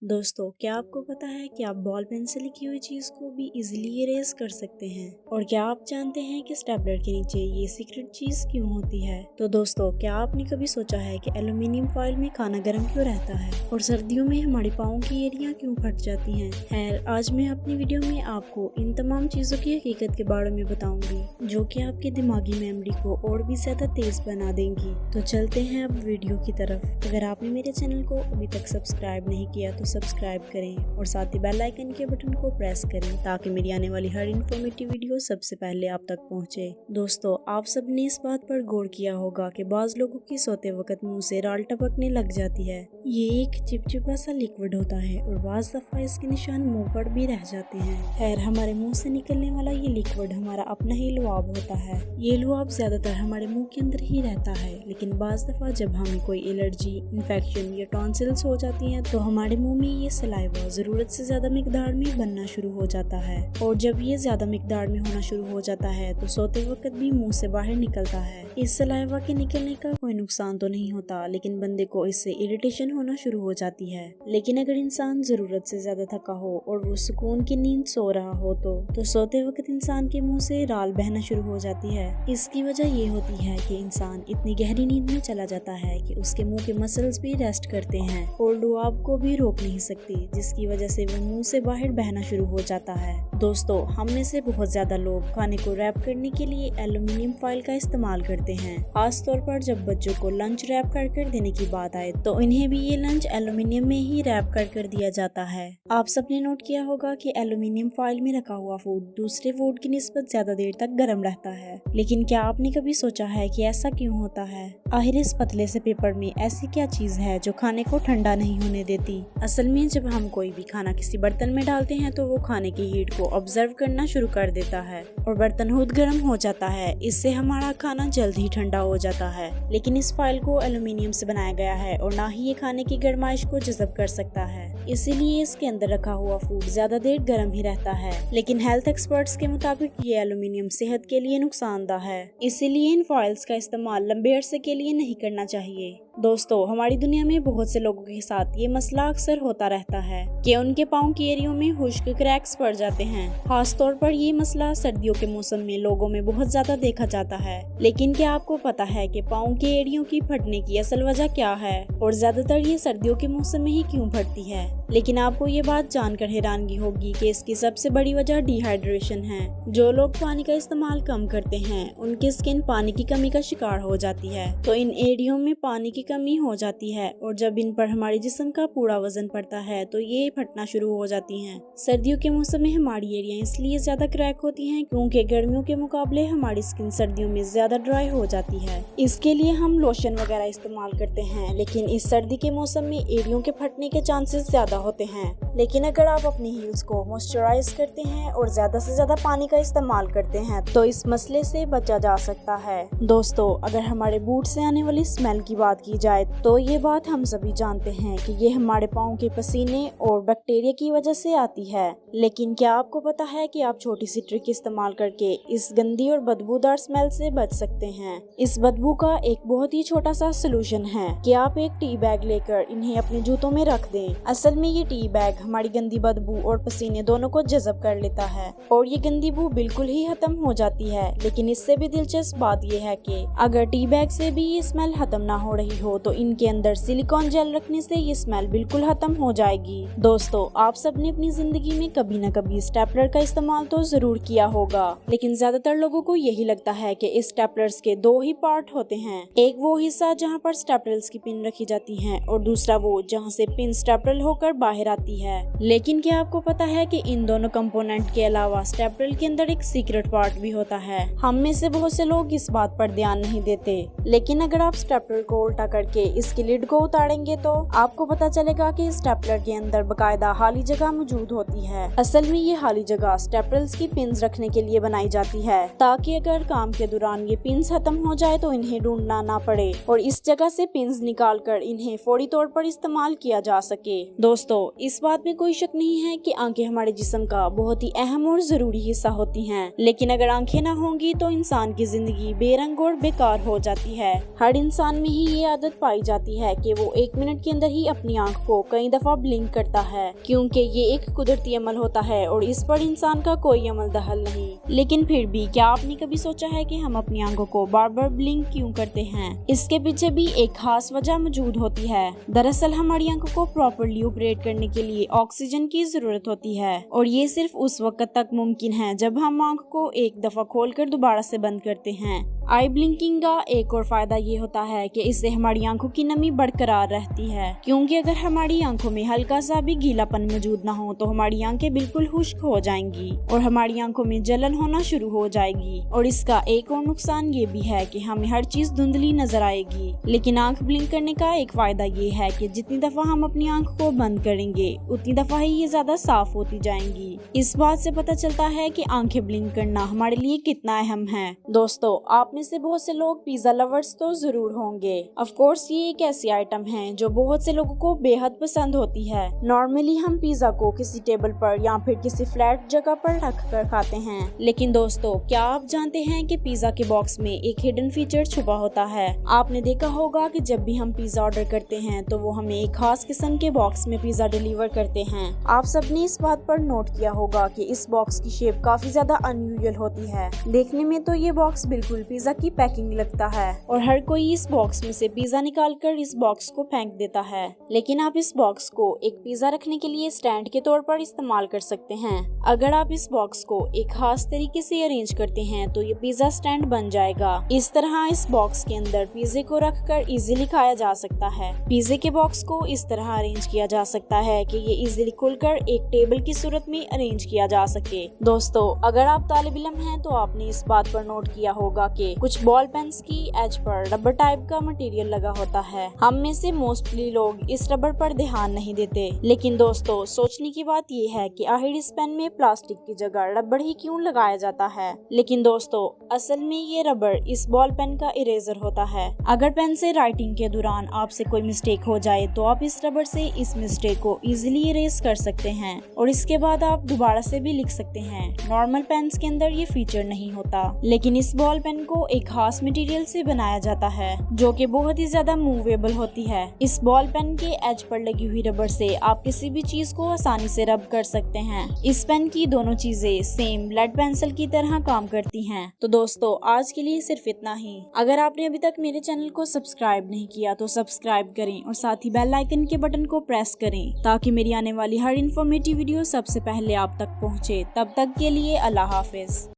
दोस्तों, क्या आपको पता है कि आप बॉल पेन से लिखी हुई चीज को भी इजीली इरेज कर सकते हैं? और क्या आप जानते हैं कि स्टेपलर के नीचे ये सीक्रेट चीज क्यों होती है? तो दोस्तों, क्या आपने कभी सोचा है कि एल्यूमिनियम फॉइल में खाना गर्म क्यों रहता है और सर्दियों में हमारी पाँव की एड़ियाँ क्यों फट जाती हैं? खैर, आज मैं अपनी वीडियो में आपको इन तमाम चीजों की हकीकत के बारे में बताऊंगी, जो कि आपकी दिमागी मेमोरी को और भी ज्यादा तेज बना देंगी। तो चलते हैं अब वीडियो की तरफ। अगर आपने मेरे चैनल को अभी तक सब्सक्राइब नहीं किया तो सब्सक्राइब करें और साथ ही बेल आइकन के बटन को प्रेस करें ताकि मेरी आने वाली हर इन्फॉर्मेटिव वीडियो सबसे पहले आप तक पहुंचे। दोस्तों, आप सबने इस बात पर गौर किया होगा कि बाज लोगों की सोते वक्त मुंह से राल टपकने लग जाती है। ये एक चिपचिपा सा लिक्विड होता है और बाज दफा इसके निशान मुंह पर भी रह जाते हैं। खैर, हमारे मुंह से निकलने वाला ये लिक्विड हमारा अपना ही लुआब होता है। ये लुआब ज्यादातर हमारे मुंह के अंदर ही रहता है, लेकिन बाज दफा जब हमें कोई एलर्जी, इन्फेक्शन या टॉन्सिल्स हो जाती हैं तो हमारे मुंह में ये सलाइवा जरूरत से ज्यादा मिकदार में बनना शुरू हो जाता है। और जब ये ज्यादा मिकदार में होना शुरू हो जाता है तो सोते वक्त भी मुंह से बाहर निकलता है। इस सलाइवा के निकलने का कोई नुकसान तो नहीं होता, लेकिन बंदे को इससे इरिटेशन होना शुरू हो जाती है। लेकिन अगर इंसान जरूरत से ज्यादा थका हो और वो सुकून की नींद सो रहा हो तो सोते वक्त इंसान के मुंह से राल बहना शुरू हो जाती है। इसकी वजह ये होती है कि इंसान इतनी गहरी नींद में चला जाता है कि उसके मुंह के मसल्स भी रेस्ट करते हैं और लुआब को भी रोक नहीं सकती, जिसकी वजह से वो मुंह से बाहर बहना शुरू हो जाता है। दोस्तों, हम में से बहुत ज्यादा लोग खाने को रैप करने के लिए एल्यूमिनियम फॉइल का इस्तेमाल करते हैं। खास तौर पर जब बच्चों को लंच रैप कर देने की बात आए तो इन्हें भी ये लंच एल्यूमिनियम में ही रैप कर दिया जाता है। आप सबने नोट किया होगा कि एल्यूमिनियम फॉइल में रखा हुआ फूड दूसरे फूड की निस्बत ज्यादा देर तक गर्म रहता है। लेकिन क्या आपने कभी सोचा है कि ऐसा क्यों होता है? आखिर इस पतले से पेपर में ऐसी क्या चीज है जो खाने को ठंडा नहीं होने देती? असल में जब हम कोई भी खाना किसी बर्तन में डालते हैं तो वो खाने की हीट को ऑब्जर्व करना शुरू कर देता है और बर्तन खुद गर्म हो जाता है। इससे हमारा खाना जल्द ही ठंडा हो जाता है। लेकिन इस फाइल को एल्यूमिनियम से बनाया गया है और ना ही ये खाने की गर्माइश को जज़ब कर सकता है, इसीलिए इसके अंदर रखा हुआ फूड ज्यादा देर गर्म ही रहता है। लेकिन हेल्थ एक्सपर्ट्स के मुताबिक ये एल्यूमिनियम सेहत के लिए नुकसानदा है, इसीलिए इन फॉइल्स का इस्तेमाल लंबे अरसे के लिए नहीं करना चाहिए। दोस्तों, हमारी दुनिया में बहुत से लोगों के साथ ये मसला अक्सर होता रहता है कि उनके पाँव की एड़ियों में खुश्क क्रैक्स पड़ जाते हैं। खास तौर पर ये मसला सर्दियों के मौसम में लोगों में बहुत ज्यादा देखा जाता है। लेकिन क्या आपको पता है कि पाँव की एड़ियों की फटने की असल वजह क्या है और ज्यादातर ये सर्दियों के मौसम में ही क्यों फटती है? लेकिन आपको ये बात जानकर हैरानगी होगी कि इसकी सबसे बड़ी वजह डिहाइड्रेशन है। जो लोग पानी का इस्तेमाल कम करते हैं उनकी स्किन पानी की कमी का शिकार हो जाती है, तो इन एड़ियों में पानी की कमी हो जाती है और जब इन पर हमारे जिस्म का पूरा वजन पड़ता है तो ये फटना शुरू हो जाती हैं। सर्दियों के मौसम में हमारी एड़ियाँ इसलिए ज्यादा क्रैक होती हैं क्योंकि गर्मियों के मुकाबले हमारी स्किन सर्दियों में ज्यादा ड्राई हो जाती है। इसके लिए हम लोशन वगैरह इस्तेमाल करते हैं, लेकिन इस सर्दी के मौसम में एड़ियों के फटने के चांसेस ज्यादा होते हैं। लेकिन अगर आप अपनी हील्स को मॉइस्चराइज करते हैं और ज्यादा से ज्यादा पानी का इस्तेमाल करते हैं तो इस मसले से बचा जा सकता है। दोस्तों, अगर हमारे बूट से आने वाली स्मेल की बात की जाए तो ये बात हम सभी जानते हैं कि ये हमारे पाँव के पसीने और बैक्टीरिया की वजह से आती है। लेकिन क्या आपको पता है कि आप छोटी सी ट्रिक इस्तेमाल करके इस गंदी और बदबूदार स्मेल से बच सकते हैं? इस बदबू का एक बहुत ही छोटा सा सोल्यूशन है कि आप एक टी बैग लेकर इन्हें अपने जूतों में रख दें। असल में ये टी बैग हमारी गंदी बदबू और पसीने दोनों को जज़ब कर लेता है और ये गंदी बू बिल्कुल ही खत्म हो जाती है। लेकिन इससे भी दिलचस्प बात ये है कि अगर टी बैग से भी ये स्मेल खत्म ना हो रही हो तो इनके अंदर सिलिकॉन जेल रखने से ये स्मेल बिल्कुल खत्म हो जाएगी। दोस्तों, आप सबने अपनी जिंदगी में कभी न कभी स्टेपलर का इस्तेमाल तो जरूर किया होगा, लेकिन ज्यादातर लोगों को यही लगता है कि इस स्टेपलर्स के दो ही पार्ट होते हैं। एक वो हिस्सा जहाँ पर स्टेपलर्स की पिन रखी जाती है और दूसरा वो जहाँ से पिन स्टेपल होकर बाहर आती है। लेकिन क्या आपको पता है कि इन दोनों कंपोनेंट के अलावा स्टेपल के अंदर एक सीक्रेट पार्ट भी होता है? हम में से बहुत से लोग इस बात पर ध्यान नहीं देते, लेकिन अगर आप स्टेपलर को उल्टा करके इसकी लिड को उतारेंगे तो आपको पता चलेगा कि स्टेपलर के अंदर बकायदा खाली जगह मौजूद होती है। असल में ये खाली जगह स्टेपल्स की पिन्स रखने के लिए बनाई जाती है ताकि अगर काम के दौरान ये पिन्स खत्म हो जाए तो इन्हें ढूंढना ना पड़े और इस जगह से पिन्स निकाल कर इन्हें फौरी तौर पर इस्तेमाल किया जा सके। दोस्तों, इस बात में कोई शक नहीं है कि आंखें हमारे जिस्म का बहुत ही अहम और जरूरी हिस्सा होती हैं, लेकिन अगर आंखें ना होंगी तो इंसान की जिंदगी बेरंग और बेकार हो जाती है। हर इंसान में ही ये आदत पाई जाती है कि वो 1 मिनट के अंदर ही अपनी आंख को कई दफा ब्लिंक करता है, क्योंकि ये एक कुदरती अमल होता है और इस पर इंसान का कोई अमल दखल नहीं। लेकिन फिर भी क्या आपने कभी सोचा है कि हम अपनी आंखों को बार बार ब्लिंक क्यों करते हैं? इसके पीछे भी एक खास वजह मौजूद होती है। दरअसल हमारी आंखों को प्रॉपर्ली ऑपरेट करने के लिए ऑक्सीजन की जरूरत होती है, और ये सिर्फ उस वक्त तक मुमकिन है जब हम आंख को एक दफा खोलकर दोबारा से बंद करते हैं। आई ब्लिंकिंग का एक और फायदा ये होता है कि इससे हमारी आंखों की नमी बरकरार रहती है, क्योंकि अगर हमारी आंखों में हल्का सा भी गीलापन मौजूद ना हो तो हमारी आंखें बिल्कुल खुश्क हो जाएंगी और हमारी आंखों में जलन होना शुरू हो जाएगी। और इसका एक और नुकसान ये भी है कि हमें हर चीज धुंधली नजर आएगी। लेकिन आंख ब्लिंक करने का एक फायदा ये है कि जितनी दफा हम अपनी आंख को बंद करेंगे उतनी दफा ही ये ज्यादा साफ होती जाएंगी। इस बात से पता चलता है कि आंखें ब्लिंक करना हमारे लिए कितना अहम है। दोस्तों, आप में से बहुत से लोग पिज्जा लवर्स तो जरूर होंगे। ऑफ कोर्स ये एक ऐसी आइटम है जो बहुत से लोगों को बेहद पसंद होती है। नॉर्मली हम पिज्जा को किसी टेबल पर या फिर किसी फ्लैट जगह पर रख कर खाते हैं। लेकिन दोस्तों, क्या आप जानते हैं कि पिज्जा के बॉक्स में एक हिडन फीचर छुपा होता है? आपने देखा होगा कि जब भी हम पिज्जा ऑर्डर करते हैं तो वो हमें एक खास किस्म के बॉक्स में पिज्जा डिलीवर करते हैं। आप सबने इस बात पर नोट किया होगा कि इस बॉक्स की शेप काफी ज्यादा अनयूजुअल होती है। देखने में तो ये बॉक्स बिल्कुल पिज्जा की पैकिंग लगता है और हर कोई इस बॉक्स में से पिज्जा निकालकर इस बॉक्स को फेंक देता है। लेकिन आप इस बॉक्स को एक पिज्जा रखने के लिए स्टैंड के तौर पर इस्तेमाल कर सकते हैं। अगर आप इस बॉक्स को एक खास तरीके से अरेंज करते हैं तो ये पिज्जा स्टैंड बन जाएगा। इस तरह इस बॉक्स के अंदर पिज्जे को रखकर इजीली खाया जा सकता है। पिज्जे के बॉक्स को इस तरह अरेंज किया जा सकता है कि ये इजीली खुलकर एक टेबल की सूरत में अरेंज किया जा सके। दोस्तों, अगर आप तालिब इल्म हैं तो आपने इस बात पर नोट किया होगा कि कुछ बॉल पेन्स की एज पर रबर टाइप का मटेरियल लगा होता है। हम में से मोस्टली लोग इस रबर पर ध्यान नहीं देते। लेकिन दोस्तों, सोचने की बात ये है कि आखिर इस पेन में प्लास्टिक की जगह रबर ही क्यों लगाया जाता है? लेकिन दोस्तों, असल में ये रबर इस बॉल पेन का इरेजर होता है। अगर पेन से राइटिंग के दौरान आपसे कोई मिस्टेक हो जाए तो आप इस रबर से इस मिस्टेक को इजीली इरेज कर सकते हैं और इसके बाद आप दोबारा से भी लिख सकते हैं। नॉर्मल पेन्स के अंदर ये फीचर नहीं होता, लेकिन इस बॉल पेन को एक खास मटेरियल से बनाया जाता है जो कि बहुत ही ज्यादा मूवेबल होती है। इस बॉल पेन के एज पर लगी हुई रबर से आप किसी भी चीज को आसानी से रब कर सकते हैं। इस पेन की दोनों चीजें सेम लेड पेंसिल की तरह काम करती हैं। तो दोस्तों, आज के लिए सिर्फ इतना ही। अगर आपने अभी तक मेरे चैनल को सब्सक्राइब नहीं किया तो सब्सक्राइब करें और साथ ही बेल आइकन के बटन को प्रेस करें ताकि मेरी आने वाली हर इन्फॉर्मेटिव वीडियो सबसे पहले आप तक पहुंचे। तब तक के लिए अल्लाह हाफिज।